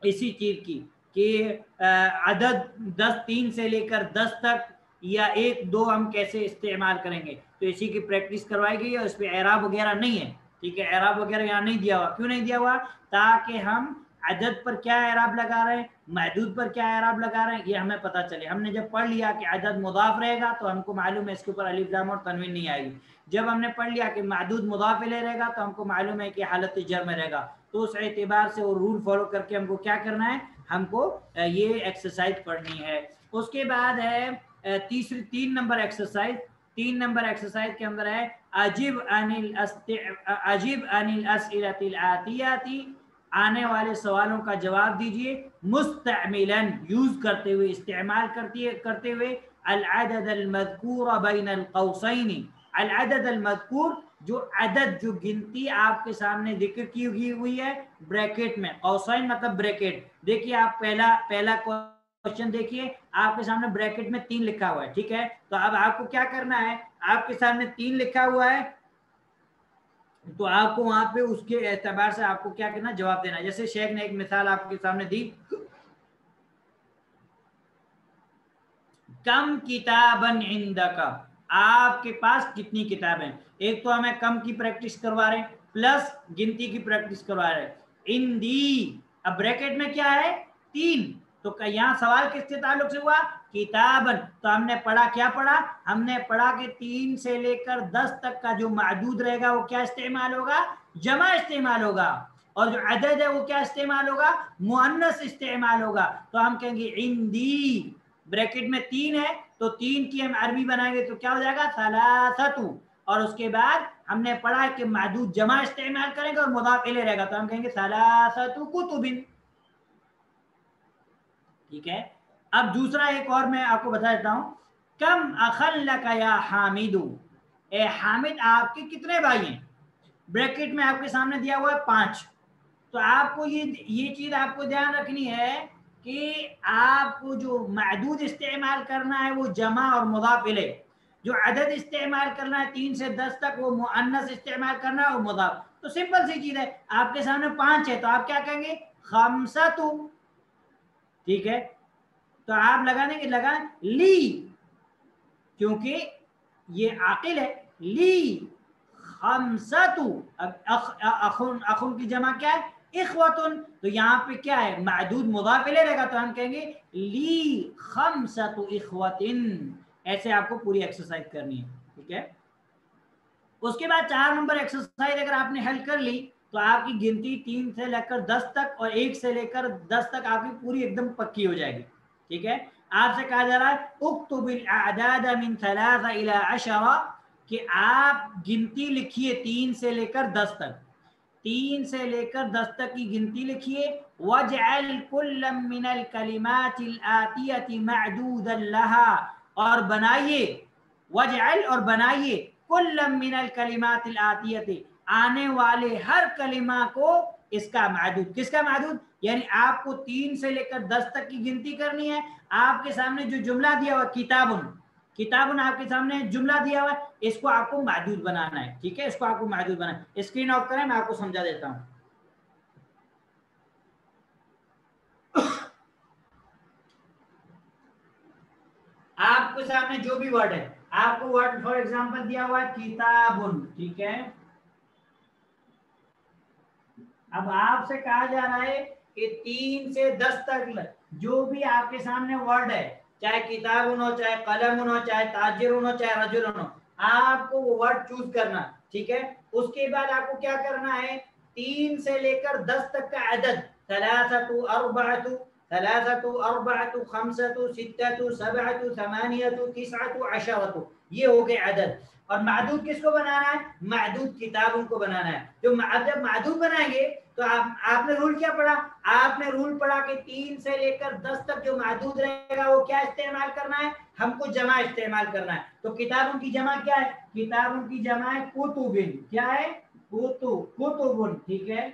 इसी चीज की कि अदद 10 3 से लेकर 10 तक या 1 2 हम कैसे इस्तेमाल करेंगे, तो इसी की प्रैक्टिस करवाई गई है। उस पर एराब वगैरह नहीं है, ठीक है, एराब वगैरह यहाँ नहीं दिया हुआ। क्यों नहीं दिया हुआ, ताकि हम अदद पर क्या एराब लगा रहे हैं, महदूद पर क्या एराब लगा रहे हैं, ये हमें पता चले। हमने जब पढ़ लिया कि अदद मुदाफ रहेगा तो हमको मालूम है इसके ऊपर अलिफ लाम और तनवीन नहीं आएगी। जब हमने पढ़ लिया कि महदूद मुदाफ इलैह रहेगा तो हमको मालूम है कि हालत जर में रहेगा। तो उस एतबार से वो रूल फॉलो करके हमको क्या करना है, हमको ये एक्सरसाइज पढ़नी है। उसके बाद है तीसरी 3 नंबर एक्सरसाइज। 3 नंबर एक्सरसाइज के अंदर है अजीब अनिल अस्इलतिल आतियाती, आने वाले सवालों का जवाब दीजिए मुस्तअमिलन, यूज करते हुए, इस्तेमाल करते हुए अल अदद अल मज़कूर बैन अल कौसैनी। अल अदद अल मज़कूर, जो अदद, जो गिनती आपके सामने जिक्र की हुई है ब्रैकेट में, कौसैन मतलब ब्रैकेट। देखिए आप पहला क्वेश्चन देखिए, आपके सामने ब्रैकेट में 3 लिखा हुआ है, ठीक है। तो अब आपको क्या करना है, आपके सामने 3 लिखा हुआ है तो आपको वहां पे उसके एतबार से आपको क्या करना, जवाब देना। जैसे शेख ने एक मिसाल आपके सामने दी, कम किताबन इंदका, आपके पास कितनी किताबें। एक तो हमें कम की प्रैक्टिस करवा रहे हैं प्लस गिनती की प्रैक्टिस करवा रहे हैं। इंदी, अब ब्रैकेट में क्या है, 3, तो यहाँ सवाल किससे ताल्लुक से हुआ, किताबन। तो हमने पढ़ा, क्या पढ़ा, हमने पढ़ा कि 3 से लेकर 10 तक का जो मौजूद रहेगा वो क्या इस्तेमाल होगा, जमा इस्तेमाल होगा, और जो अदद है वो क्या इस्तेमाल होगा, मुअन्नस इस्तेमाल होगा। तो हम कहेंगे इंदी, ब्रैकेट में 3 है तो 3 की हम अरबी बनाएंगे तो क्या हो जाएगा, सलासतु। और उसके बाद हमने पढ़ा कि मौजूद जमा इस्तेमाल करेंगे और मुदाफ इलैह रहेगा तो हम कहेंगे सलासतु कुतुबिन, ठीक है। अब दूसरा एक और मैं आपको बता देता हूं, कम अखल्लका या हामिदू, ए हामिद आपके कितने भाई हैं। ब्रैकेट में आपके सामने दिया हुआ है 5। तो आपको ये चीज आपको ध्यान रखनी है कि आपको जो मौजूद इस्तेमाल करना है वो जमा और मुदाफ इलैह, जो अदद इस्तेमाल करना है 3 से 10 तक वो मुअन्नस इस्तेमाल करना है और मुदाफ। तो सिंपल सी चीज है, आपके सामने 5 है तो आप क्या कहेंगे, खमसतु, ठीक है। तो आप लगा देंगे, लगा ली, क्योंकि ये आकिल है, ली खमसतु। अब अखुन, अखुन की जमा क्या है, इखवतुन। तो यहाँ पे क्या है, मौजूद मुदाफ इलैह रहेगा तो हम कहेंगे ली खमसतु इखवतिन। ऐसे आपको पूरी एक्सरसाइज करनी है, ठीक है। उसके बाद 4 नंबर एक्सरसाइज अगर आपने हल कर ली तो आपकी गिनती 3 से लेकर 10 तक और 1 से लेकर 10 तक आपकी पूरी एकदम पक्की हो जाएगी, ठीक है। आपसे कहा जा रहा है उक्तुबिल अअदाद मिन 3 इला 10, कि आप गिनती लिखिए 3 से लेकर 10 तक, 3 से लेकर 10 तक की गिनती लिखिए। वजअल कुल्लम मिनल कलिमातिल आतियति मअदूदन लहा, और बनाइए, वजअल और बनाइए, कुल्लम मिनल कलिमातिल आतियति, आने वाले हर कलिमा को इसका मअदूद, किसका मअदूद, यानी आपको 3 से लेकर 10 तक की गिनती करनी है। आपके सामने जो जुमला दिया हुआ किताबुन, किताबुन आपके सामने जुमला दिया हुआ है, इसको आपको मौजूद बनाना है, ठीक है, इसको आपको मौजूद बनाना है। स्क्रीन ऑफ करें, मैं आपको समझा देता हूं। आपके सामने जो भी वर्ड है, आपको वर्ड फॉर एग्जांपल दिया हुआ है किताबुन, ठीक है। अब आपसे कहा जा रहा है कि 3 से 10 तक जो भी आपके सामने वर्ड है, चाहे किताबुन हो, चाहे कलमुन हो, चाहे ताजिरुन हो, चाहे रजुलन हो, आपको वो वर्ड चूज करना, ठीक है। उसके बाद आपको क्या करना है, 3 से लेकर 10 तक का अदद, सलासतु अरबअतु, सलासतु अरबअतु खमसतु सित्ततु सबअतु समानियतु तिसअतु अशरतु, ये हो गए अदद। और मादूद किसको बनाना है, मादूद किताबों को बनाना है। जो जब मादूद बनाएंगे तो आपने रूल क्या पढ़ा, आपने रूल पढ़ा कि 3 से लेकर 10 तक जो मादूद रहेगा वो क्या इस्तेमाल करना है, हमको जमा इस्तेमाल करना है। तो किताबों की जमा क्या है, किताबों की जमा है कुतुबिन, क्या है, कुतुबुन, ठीक है।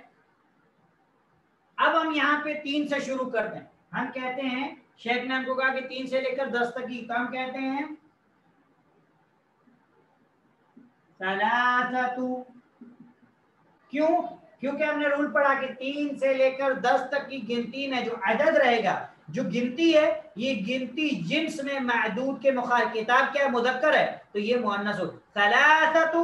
अब हम यहाँ पे 3 से शुरू करते हैं। हम कहते हैं شیخ نے ہم کو کہا کہ 3 سے لے کر 10 تک کی، تو ہم کہتے ہیں ثلاثۃ. کیوں؟ کیونکہ ہم نے رول پڑھا کہ 3 سے لے کر 10 تک کی گنتی میں جو عدد رہے گا، جو گنتی ہے، یہ گنتی جنس میں معدود کے مخالف. کتاب کیا مذکر ہے تو یہ مؤنث ہو. ثلاثۃ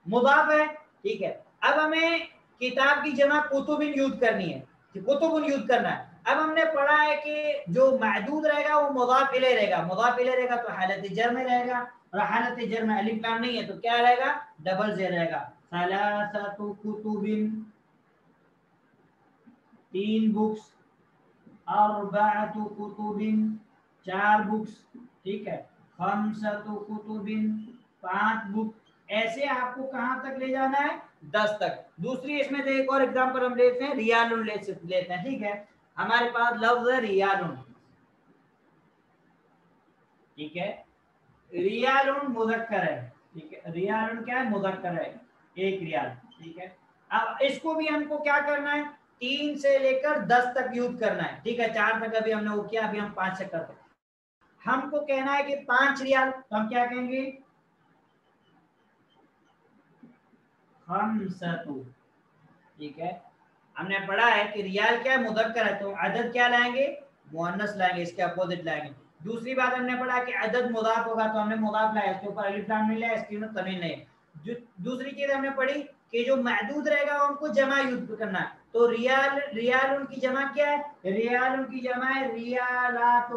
مضاف ہے، ٹھیک ہے. اب ہمیں کتاب کی جمع کتب یوز کرنی ہے، کتب یوز کرنا ہے. اب ہم نے پڑھا ہے کہ جو معدود رہے گا وہ مضاف الیہ رہے گا، مضاف الیہ رہے گا تو حالت جر میں رہے گا، اور حالت جر میں الف لام نہیں ہے تو کیا رہے گا؟ ڈبل زیر رہے گا. ثلاثۃ کتب 3 بکس، اربعۃ کتب 4 بکس، ٹھیک ہے. خمسۃ کتب 5 بک. ایسے آپ کو کہاں تک لے جانا ہے؟ 10 تک. دوسری اس میں ایک اور ایگزامپل ہم لیتے ہیں، ریال لیتے ہیں، ٹھیک ہے. ہمارے پاس لفظ ہے ریال، ٹھیک ہے. ریال مذکر ہے، ٹھیک ہے. ریال کیا ہے؟ مذکر ہے، 1 ریال، ٹھیک ہے. اب اس کو بھی ہم کو کیا کرنا ہے؟ 3 سے لے کر 10 تک یوز کرنا ہے، ٹھیک ہے. 4 تک ابھی ہم نے وہ کیا، ابھی ہم 5 سے کرتے ہیں. ہم کو کہنا ہے کہ 5 ریال، تو ہم کیا کہیں گے؟ خمسۃ، ٹھیک ہے. ہم نے پڑھا ہے کہ ریال کیا ہے؟ مذکر ہے، تو عدد کیا لائیں گے؟ مؤنث لائیں گے، اس کے اپوزٹ لائیں گے. دوسری بات ہم نے پڑھا کہ عدد مضاف ہوگا تو ہم نے مضاف لایا، اس کے اوپر الف لام نہیں لایا، اس کے اوپر تنوین نہیں. دوسری چیز ہم نے پڑھی کہ جو معدود رہے گا ان کو جمع یوز کرنا ہے. تو ریال ان کی جمع کیا ہے؟ ریال ان کی جمع ہے ریالات،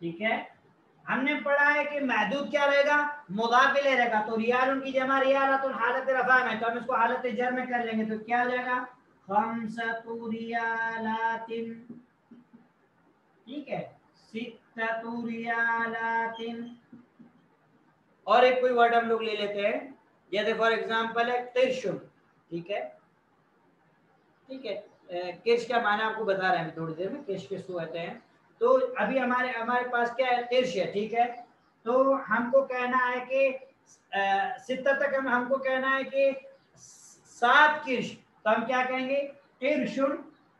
ٹھیک ہے. ہم نے پڑھا ہے کہ معدود کیا رہے گا؟ مضاف الیہ رہے گا. تو ریال ان کی جمع ریالات حالت رفع میں، تو ہم اس کو حالت جر میں کر لیں گے تو کیا ہو جائے گا؟ خمسۃ ریالات، ٹھیک ہے. ستۃ ریالات. اور ایک کوئی ورڈ ہم لوگ لے لیتے ہیں، جیسے فار ایگزامپل ہے قرش، ٹھیک ہے. ٹھیک ہے. قرش کا معنی آپ کو بتا رہے ہیں تھوڑی دیر میں، قرش کس کو کہتے ہیں. تو ابھی ہمارے پاس کیا ہے؟ قرش ہے، ٹھیک ہے. تو ہم کو کہنا ہے کہ ستۃ تک ہم کو کہنا ہے کہ 7 قرش، تو ہم کیا کہیں گے؟ قرشن.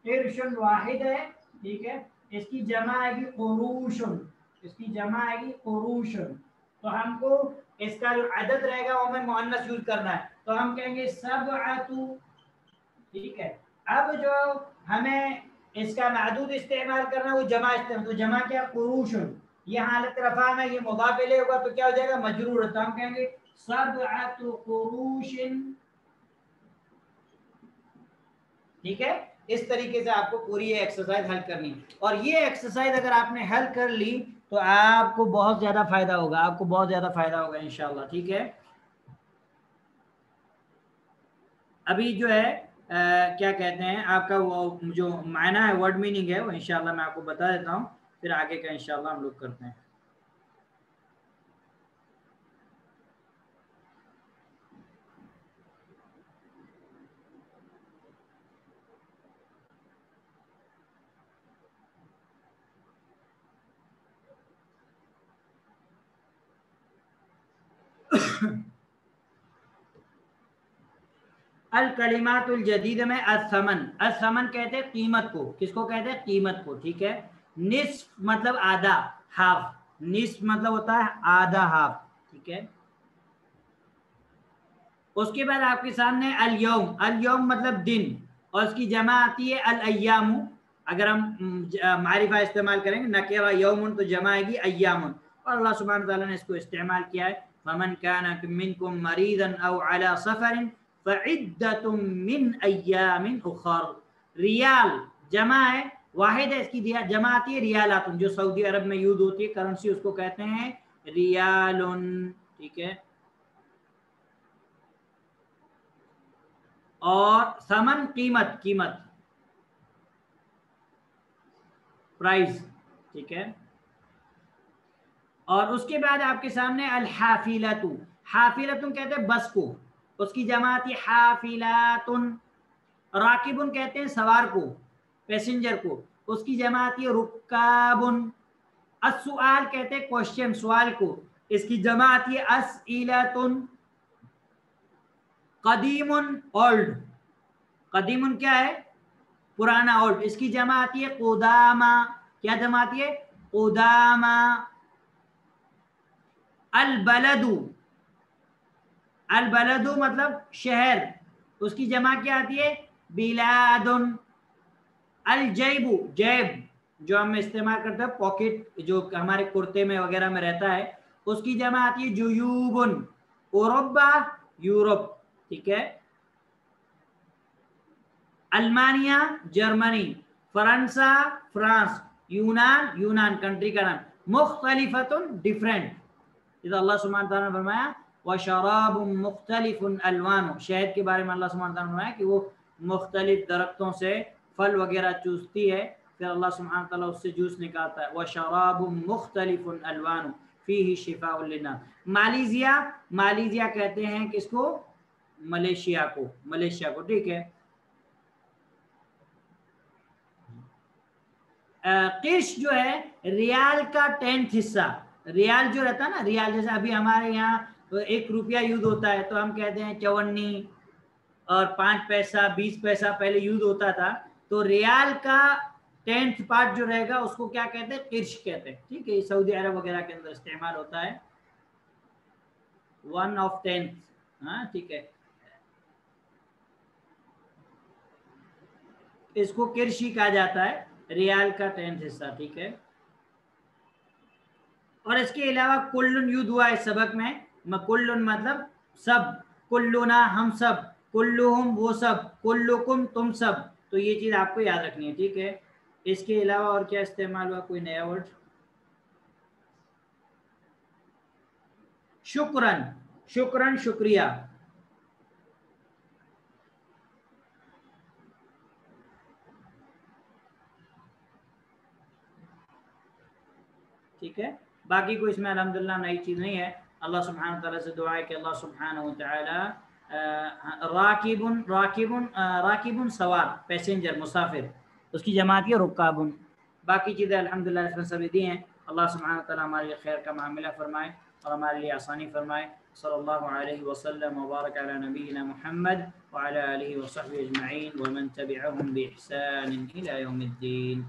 قرشن واحد ہے، ٹھیک ہے. اس کی جمع آئے گی قروشن، اس کی جمع آئے گی قروشن. تو ہم کو اس کا جو عدد رہے گا وہ ہمیں مؤنث یوز کرنا ہے، تو ہم کہیں گے سبعۃ، ٹھیک ہے. اب جو ہمیں اس کا معدود استعمال کرنا ہے وہ جمع استعمال، تو جمع کیا؟ قروشن. یہ حالت رفع میں، یہ مضاف الیہ ہوگا تو کیا ہو جائے گا؟ مجرور. تو ہم کہیں گے سبعۃ قروش، ٹھیک ہے. اس طریقے سے آپ کو پوری یہ ایکسرسائز حل کرنی ہے، اور یہ ایکسرسائز اگر آپ نے حل کر لی تو آپ کو بہت زیادہ فائدہ ہوگا، آپ کو بہت زیادہ فائدہ ہوگا انشاءاللہ، ٹھیک ہے. ابھی جو ہے کیا کہتے ہیں آپ کا وہ جو معنی ہے، ورڈ میننگ ہے، وہ انشاءاللہ میں آپ کو بتا دیتا ہوں، پھر آگے کا انشاءاللہ ہم لوگ کرتے ہیں. الکلمات الجدید میں الثمن، الثمن کہتے ہیں قیمت کو. کس کو کہتے ہیں؟ قیمت کو، ٹھیک ہے. نصف مطلب آدھا، ہاف. نصف مطلب ہوتا ہے آدھا، ہاف، ٹھیک ہے. اس کے بعد آپ کے سامنے الیوم، الیوم مطلب دن، اور اس کی جمع آتی ہے الایام. اگر ہم معرفہ استعمال کریں گے نکرہ یوم تو جمع آئے گی ایام، اور اللہ سبحانہ تعالیٰ نے اس کو استعمال کیا ہے فمن کان منکم مریضا او علی سفر فعدۃ من ایام اخر. ریال جمع ہے، واحد ہے، اس کی جمع آتی ہے ریالات، جو سعودی عرب میں یوز ہوتی ہے کرنسی، اس کو کہتے ہیں ریال، ٹھیک ہے. اور ثمن قیمت، قیمت، پرائز، ٹھیک ہے. اور اس کے بعد آپ کے سامنے الحافلۃ، حافلۃ کہتے ہیں بس کو، اس کی جمع آتی ہے حافلات. راکب کہتے ہیں سوار کو، پیسنجر کو، اس کی جمع آتی ہے رکاب. السؤال کہتے ہیں کوشچن، سوال کو، اس کی جمع آتی ہے اسئلۃ. قدیم اولڈ، قدیم کیا ہے؟ पुराना ओल्ड, इसकी जमा आती है कुदामा, क्या जमा आती है कुदामा। अल बलदू, अल बलदू मतलब शहर, उसकी जमा क्या आती है बिलादुन। अल जैबू, जैब जो हम इस्तेमाल करते हैं पॉकेट, जो हमारे कुर्ते में वगैरह में रहता है, उसकी जमा आती है जुयूबुन। ओरोबा यूरोप, ठीक है। अल्मानिया जर्मनी, फ्रांसा फ्रांस, यूनान यूनान कंट्री का नाम, मुख्तलिफतुन डिफरेंट। इधर अल्लाह सुब्हानहू व तआला ने फरमाया वशराबुन मुख्तलिफुन अलवानु, शहद के बारे में अल्लाह सुब्हानहू व तआला ने फरमाया कि वो मुख्तलिफ दरख्तों से फल वगैरह चूसती है, फिर अल्लाह सुब्हानहू व तआला उससे जूस निकालता है। वशराबुन मुख्तलिफुन अलवानु फीही शिफाउन लिन्नास। मालेशिया, मालेशिया कहते हैं किसको, मलेशिया को, मलेशिया को, ठीक है। किर्श जो है रियाल का 10th हिस्सा, रियाल जो रहता है ना, रियाल जैसे अभी हमारे यहाँ 1 रुपया यूज होता है तो हम कहते हैं चवन्नी, और 5 पैसा 20 पैसा पहले यूज होता था, तो रियाल का 10th पार्ट जो रहेगा उसको क्या कहते हैं, किर्श कहते हैं, ठीक है। सऊदी अरब वगैरह के अंदर इस्तेमाल होता है 1/10, हाँ ठीक है, इसको किर्श ही कहा जाता है, रियाल का 10th हिस्सा, ठीक है। और इसके अलावा कुल्लुन यूज हुआ है सबक में, कुल्लुन मतलब सब, कुल्लुना हम सब, कुल्लुहुम वो सब, कुल्लुकुम तुम सब, तो ये चीज आपको याद रखनी है, ठीक है। इसके अलावा और क्या इस्तेमाल हुआ, कोई नया वर्ड, शुक्रन, शुक्रन शुक्रिया, ठीक है। बाकी कोई इसमें अल्हम्दुलिल्लाह नई चीज़ नहीं है। अल्लाह सुब्हानहू व तआला से दुआ है कि अल्लाह सुब्हानहू व तआला राकिबुन, राकिबुन राकिबुन सवार, पैसेंजर मुसाफिर, उसकी जमात है रुकाबुन। बाकी चीज़ें अल्हम्दुलिल्लाह इसमें सभी दी हैं। अल्लाह सुब्हानहू व तआला हमारे लिए खैर का मामला फरमाए और हमारे लिए आसानी फरमाए। सल्लल्लाहु अलैहि वसल्लम व बारक अला नबीना मुहम्मद व अला आलिहि व सहबिहि अजमईन व मन तबिअहुम बि इहसान इला यौमिद्दीन।